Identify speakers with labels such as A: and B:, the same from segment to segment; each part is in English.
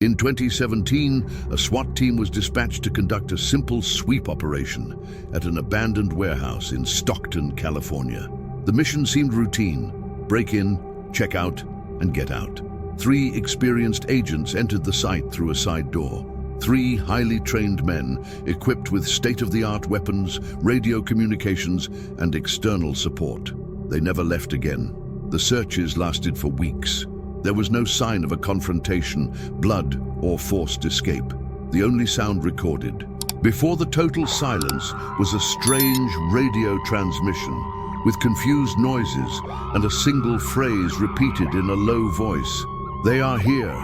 A: In 2017, a SWAT team was dispatched to conduct a simple sweep operation at an abandoned warehouse in Stockton, California. The mission seemed routine: break in, check out, and get out. 3 experienced agents entered the site through a side door. 3 highly trained men, equipped with state-of-the-art weapons, radio communications, and external support. They never left again. The searches lasted for weeks. There was no sign of a confrontation, blood, or forced escape. The only sound recorded, before the total silence, was a strange radio transmission with confused noises and a single phrase repeated in a low voice. "They are here."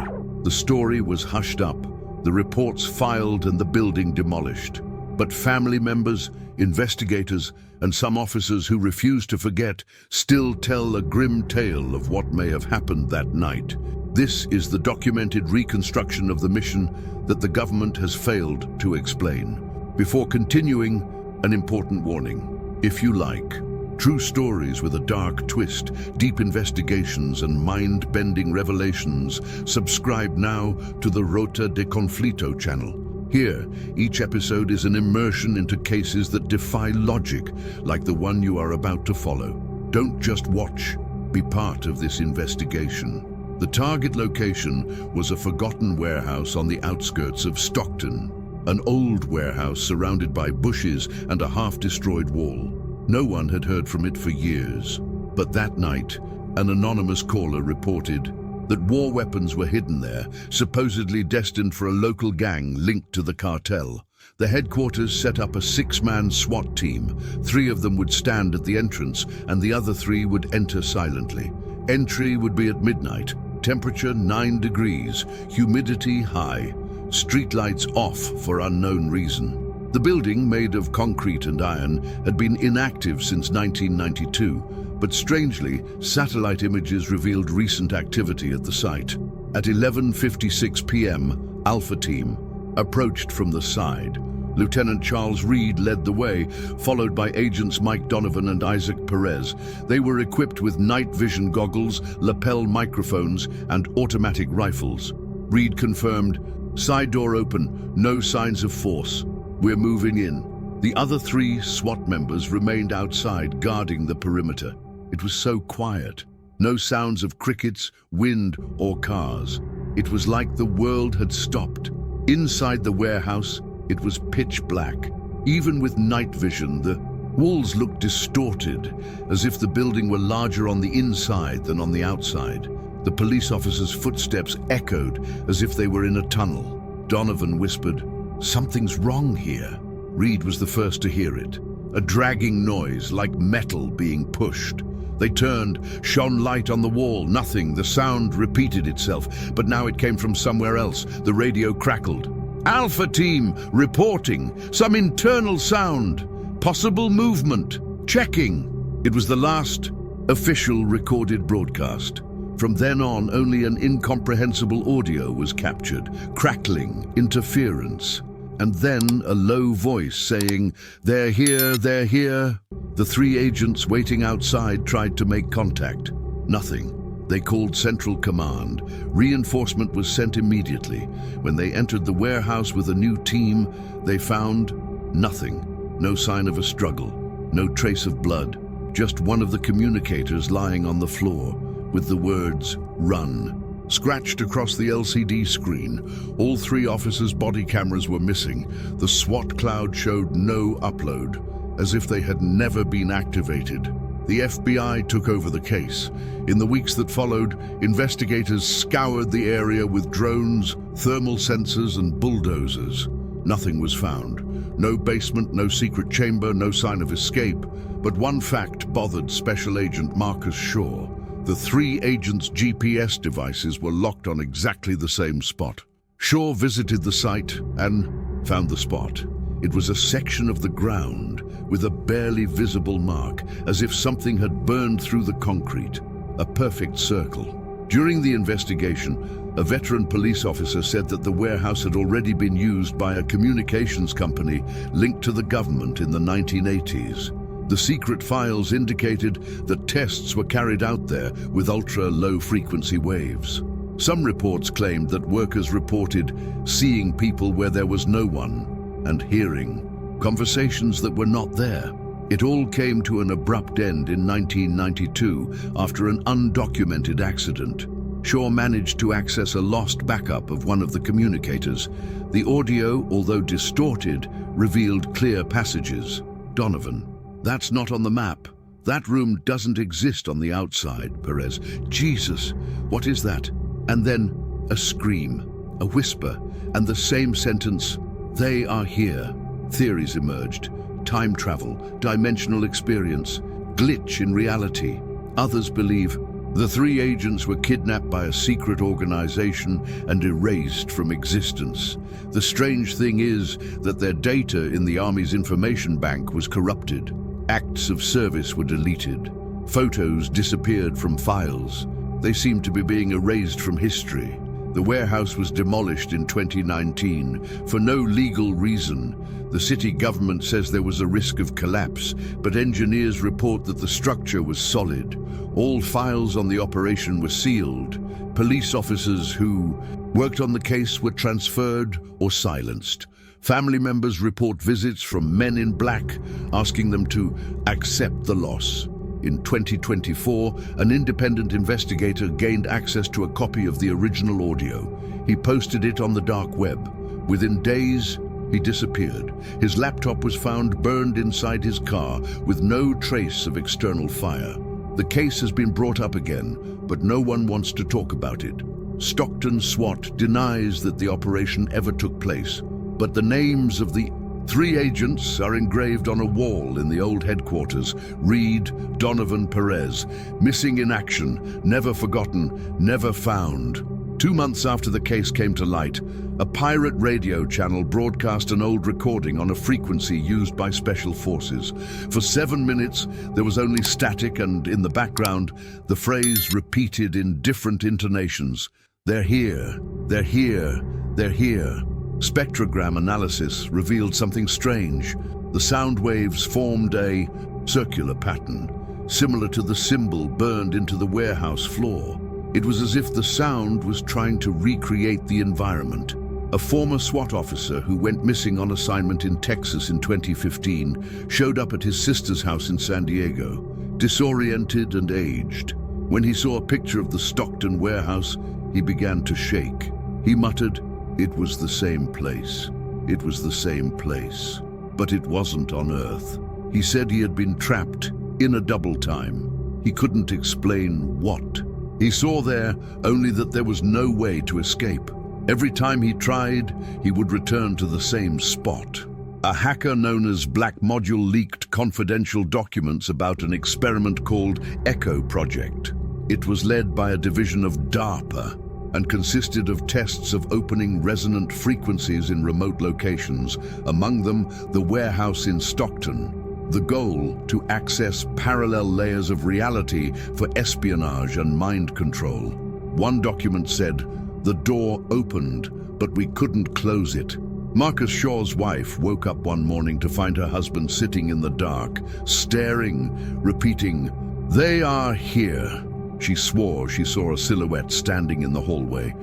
A: The story was hushed up, the reports filed, and the building demolished. But family members, investigators, and some officers who refuse to forget still tell a grim tale of what may have happened that night. This is the documented reconstruction of the mission that the government has failed to explain. Before continuing, an important warning. If you like true stories with a dark twist, deep investigations, and mind-bending revelations, subscribe now to the Rota de Conflito channel. Here, each episode is an immersion into cases that defy logic, like the one you are about to follow. Don't just watch, be part of this investigation. The target location was a forgotten warehouse on the outskirts of Stockton, an old warehouse surrounded by bushes and a half-destroyed wall. No one had heard from it for years. But that night, an anonymous caller reported that war weapons were hidden there, supposedly destined for a local gang linked to the cartel. The headquarters set up a 6-man SWAT team. 3 of them would stand at the entrance, and the other 3 would enter silently. Entry would be at midnight. Temperature 9 degrees, humidity high, streetlights off for unknown reason. The building, made of concrete and iron, had been inactive since 1992, but strangely, satellite images revealed recent activity at the site. At 11:56 p.m., Alpha Team approached from the side. Lieutenant Charles Reed led the way, followed by Agents Mike Donovan and Isaac Perez. They were equipped with night vision goggles, lapel microphones, and automatic rifles. Reed confirmed, "Side door open, no signs of force. We're moving in." The other 3 SWAT members remained outside, guarding the perimeter. It was so quiet. No sounds of crickets, wind, or cars. It was like the world had stopped. Inside the warehouse, it was pitch black. Even with night vision, the walls looked distorted, as if the building were larger on the inside than on the outside. The police officers' footsteps echoed as if they were in a tunnel. Donovan whispered, "Something's wrong here." Reed was the first to hear it. A dragging noise, like metal being pushed. They turned, shone light on the wall. Nothing. The sound repeated itself, but now it came from somewhere else. The radio crackled. "Alpha Team, reporting. Some internal sound. Possible movement. Checking." It was the last official recorded broadcast. From then on, only an incomprehensible audio was captured, crackling, interference. And then a low voice saying, "They're here, they're here." The 3 agents waiting outside tried to make contact. Nothing. They called Central Command. Reinforcement was sent immediately. When they entered the warehouse with a new team, they found nothing. No sign of a struggle. No trace of blood. Just one of the communicators lying on the floor, with the words, "Run," scratched across the LCD screen. All 3 officers' body cameras were missing. The SWAT cloud showed no upload, as if they had never been activated. The FBI took over the case. In the weeks that followed, investigators scoured the area with drones, thermal sensors, and bulldozers. Nothing was found. No basement, no secret chamber, no sign of escape. But one fact bothered Special Agent Marcus Shaw. The 3 agents' GPS devices were locked on exactly the same spot. Shaw visited the site and found the spot. It was a section of the ground with a barely visible mark, as if something had burned through the concrete. A perfect circle. During the investigation, a veteran police officer said that the warehouse had already been used by a communications company linked to the government in the 1980s. The secret files indicated that tests were carried out there with ultra-low frequency waves. Some reports claimed that workers reported seeing people where there was no one and hearing conversations that were not there. It all came to an abrupt end in 1992 after an undocumented accident. Shaw managed to access a lost backup of one of the communicators. The audio, although distorted, revealed clear passages. Donovan: "That's not on the map. That room doesn't exist on the outside." Perez: "Jesus, what is that?" And then a scream, a whisper, and the same sentence: "They are here." Theories emerged: time travel, dimensional experience, glitch in reality. Others believe the three agents were kidnapped by a secret organization and erased from existence. The strange thing is that their data in the Army's information bank was corrupted. Acts of service were deleted. Photos disappeared from files. They seemed to be being erased from history. The warehouse was demolished in 2019 for no legal reason. The city government says there was a risk of collapse, but engineers report that the structure was solid. All files on the operation were sealed. Police officers who worked on the case were transferred or silenced. Family members report visits from men in black, asking them to accept the loss. In 2024, an independent investigator gained access to a copy of the original audio. He posted it on the dark web. Within days, he disappeared. His laptop was found burned inside his car with no trace of external fire. The case has been brought up again, but no one wants to talk about it. Stockton SWAT denies that the operation ever took place, but the names of the three agents are engraved on a wall in the old headquarters. Reed, Donovan, Perez, missing in action, never forgotten, never found. 2 months after the case came to light, a pirate radio channel broadcast an old recording on a frequency used by special forces. For 7 minutes, there was only static, and in the background, the phrase repeated in different intonations: "They're here, they're here, they're here." Spectrogram analysis revealed something strange. The sound waves formed a circular pattern, similar to the symbol burned into the warehouse floor. It was as if the sound was trying to recreate the environment. A former SWAT officer who went missing on assignment in Texas in 2015 showed up at his sister's house in San Diego, disoriented and aged. When he saw a picture of the Stockton warehouse, he began to shake. He muttered, "It was the same place. It was the same place." But it wasn't on Earth. He said he had been trapped in a double time. He couldn't explain what. He saw there only that there was no way to escape. Every time he tried, he would return to the same spot. A hacker known as Black Module leaked confidential documents about an experiment called Echo Project. It was led by a division of DARPA and consisted of tests of opening resonant frequencies in remote locations, among them the warehouse in Stockton. The goal: to access parallel layers of reality for espionage and mind control. One document said, "The door opened, but we couldn't close it." Marcus Shaw's wife woke up one morning to find her husband sitting in the dark, staring, repeating, "They are here." She swore she saw a silhouette standing in the hallway,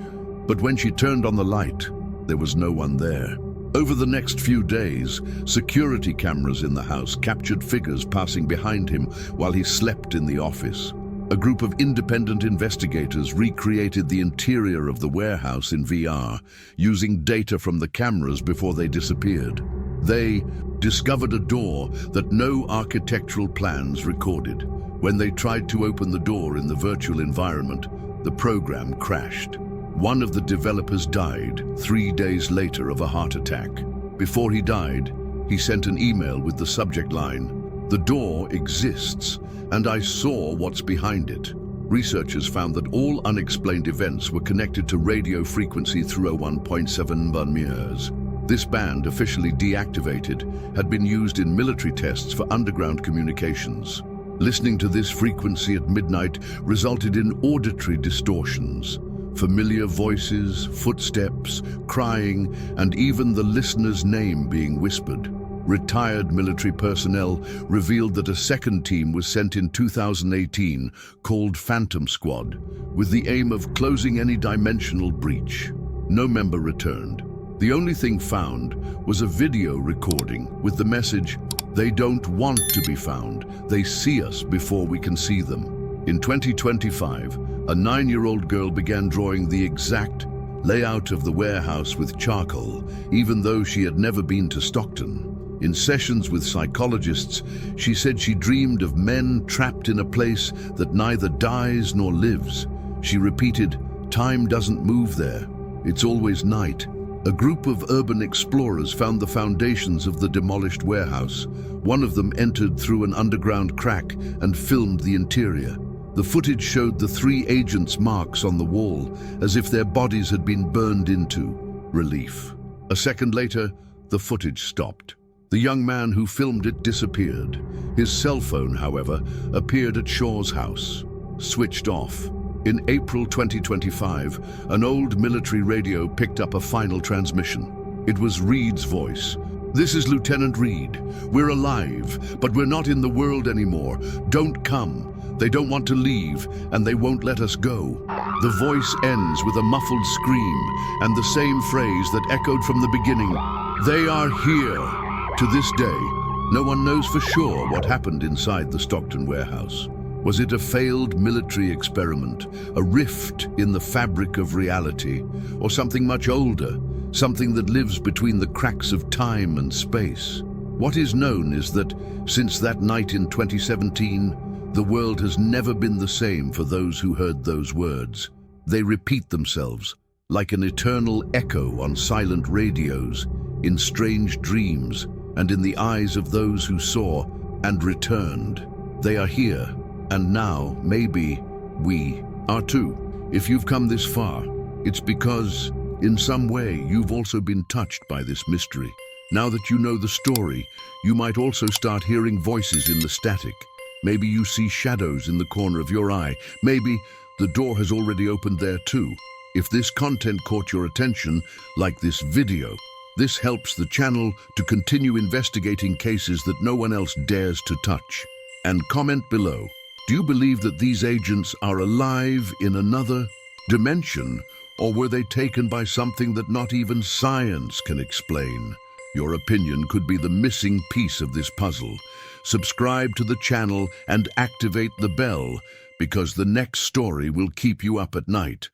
A: but when she turned on the light, there was no one there. Over the next few days, security cameras in the house captured figures passing behind him while he slept in the office. A group of independent investigators recreated the interior of the warehouse in VR, using data from the cameras before they disappeared. They discovered a door that no architectural plans recorded. When they tried to open the door in the virtual environment, the program crashed. One of the developers died 3 days later of a heart attack. Before he died, he sent an email with the subject line, "The door exists, and I saw what's behind it." Researchers found that all unexplained events were connected to radio frequency 301.7 MHz. This band, officially deactivated, had been used in military tests for underground communications. Listening to this frequency at midnight resulted in auditory distortions. Familiar voices, footsteps, crying, and even the listener's name being whispered. Retired military personnel revealed that a second team was sent in 2018 called Phantom Squad, with the aim of closing any dimensional breach. No member returned. The only thing found was a video recording with the message, "They don't want to be found. They see us before we can see them." In 2025, a 9-year-old girl began drawing the exact layout of the warehouse with charcoal, even though she had never been to Stockton. In sessions with psychologists, she said she dreamed of men trapped in a place that neither dies nor lives. She repeated, "Time doesn't move there. It's always night." A group of urban explorers found the foundations of the demolished warehouse. One of them entered through an underground crack and filmed the interior. The footage showed the 3 agents' marks on the wall, as if their bodies had been burned into. Relief. A second later, the footage stopped. The young man who filmed it disappeared. His cell phone, however, appeared at Shaw's house, switched off. In April 2025, an old military radio picked up a final transmission. It was Reed's voice. "This is Lieutenant Reed. We're alive, but we're not in the world anymore. Don't come. They don't want to leave, and they won't let us go." The voice ends with a muffled scream and the same phrase that echoed from the beginning. "They are here." To this day, no one knows for sure what happened inside the Stockton warehouse. Was it a failed military experiment, a rift in the fabric of reality, or something much older, something that lives between the cracks of time and space? What is known is that, since that night in 2017, the world has never been the same for those who heard those words. They repeat themselves, like an eternal echo on silent radios, in strange dreams, and in the eyes of those who saw and returned. They are here. And now, maybe, we are too. If you've come this far, it's because, in some way, you've also been touched by this mystery. Now that you know the story, you might also start hearing voices in the static. Maybe you see shadows in the corner of your eye. Maybe the door has already opened there too. If this content caught your attention, like this video, this helps the channel to continue investigating cases that no one else dares to touch. And comment below. Do you believe that these agents are alive in another dimension, or were they taken by something that not even science can explain? Your opinion could be the missing piece of this puzzle. Subscribe to the channel and activate the bell, because the next story will keep you up at night.